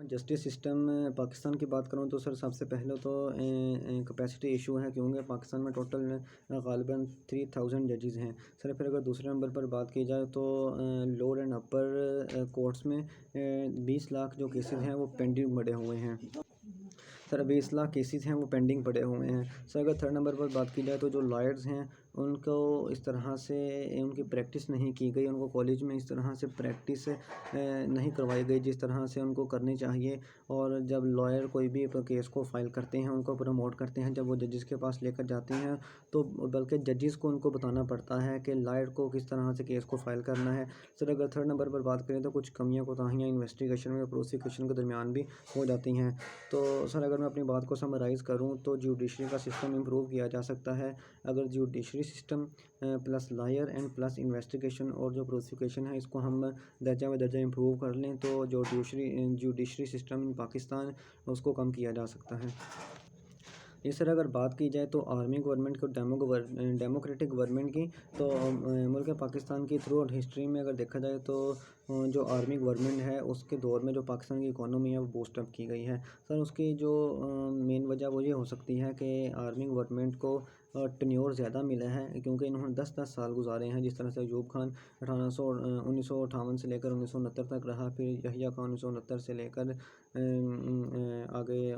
Justice system Pakistan की बात करूँ तो सर सबसे पहले तो कैपेसिटी इशू है, क्योंकि पाकिस्तान में टोटल ग़ालिबन 3000 जजेस हैं सर। फिर अगर दूसरे नंबर पर बात की जाए तो लोअर एंड अपर कोर्ट्स में 20 लाख जो केसेस हैं वो पेंडिंग पड़े हुए हैं सर। 20 लाख केसेस हैं वो पेंडिंग पड़े हुए हैं सर। अगर थर्ड नंबर पर बात की जाए तो जो लॉयर्स हैं उनको इस तरह से उनकी प्रैक्टिस नहीं की गई, उनको कॉलेज में इस तरह से प्रैक्टिस नहीं करवाई गई जिस तरह से उनको करनी चाहिए। और जब लॉयर कोई भी केस को फाइल करते हैं, उनको प्रमोट करते हैं, जब वो जजेस के पास लेकर जाते हैं तो बल्कि जजेस को उनको बताना पड़ता है कि लॉयर को किस तरह से केस को फाइल करना है सर। अगर थर्ड नंबर पर बात करें तो कुछ कमियाँ कोताहियाँ इन्वेस्टिगेशन में प्रोसिक्यूशन के दरमियान भी हो जाती हैं। तो सर अगर मैं अपनी बात को समराइज़ करूँ तो जुडिशरी का सिस्टम इम्प्रूव किया जा सकता है अगर judiciary system plus lawyer and plus investigation और जो प्रोसिक्यूशन है इसको हम दर्जा ब दर्जा इम्प्रूव कर लें तो जो जुडिशरी सिस्टम इन पाकिस्तान उसको कम किया जा सकता है। इस तरह अगर बात की जाए तो आर्मी गवर्नमेंट को डेमोक्रेटिक गवर्नमेंट की तो मुल्क पाकिस्तान की थ्रू आउट हिस्ट्री में अगर देखा जाए तो जो आर्मी गवर्नमेंट है उसके दौर में जो पाकिस्तान की इकोनॉमी है वो बूस्ट अप की गई है सर। उसकी जो मेन वजह वो ये हो सकती है कि आर्मी गवर्नमेंट को टेन्योर ज़्यादा मिला है, क्योंकि इन्होंने 10-10 साल गुजारे हैं। जिस तरह से अयूब खान 1958 से लेकर 1969 तक रहा, फिर यहिया खान 1969 से लेकर आगे।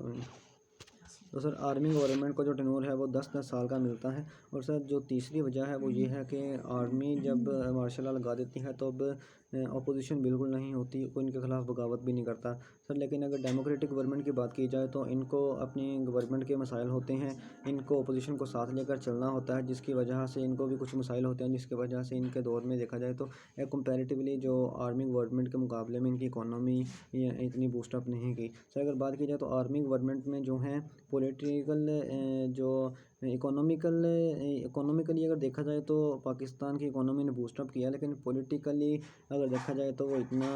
तो सर आर्मी गवर्नमेंट को जो टेन्योर है वो 10-10 साल का मिलता है। और सर जो तीसरी वजह है वो ये है कि आर्मी जब मार्शल लॉ लगा देती है तो अब अपोजिशन बिल्कुल नहीं होती, कोई इनके ख़िलाफ़ बगावत भी नहीं करता सर। लेकिन अगर डेमोक्रेटिक गवर्नमेंट की बात की जाए तो इनको अपनी गवर्नमेंट के मसाइल होते हैं, इनको अपोजिशन को साथ लेकर चलना होता है, जिसकी वजह से इनको भी कुछ मसाइल होते हैं, जिसकी वजह से इनके दौर में देखा जाए तो कंपैरेटिवली जो आर्मी गवर्नमेंट के मुकाबले में इनकी इकोनॉमी इतनी बूस्टअप नहीं की सर। अगर बात की जाए तो आर्मी गवर्नमेंट में जो है पॉलिटिकल जो इकोनॉमिकली अगर देखा जाए तो पाकिस्तान की इकोनॉमी ने बूस्टअप किया, लेकिन पॉलिटिकली अगर देखा जाए तो वो इतना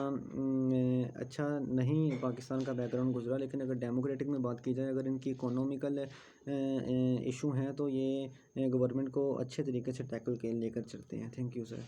अच्छा नहीं पाकिस्तान का बैकग्राउंड गुजरा। लेकिन अगर डेमोक्रेटिक में बात की जाए, अगर इनकी इकोनॉमिकल इशू हैं तो ये गवर्नमेंट को अच्छे तरीके से टैकल के लेकर चलते हैं। Thank you sir.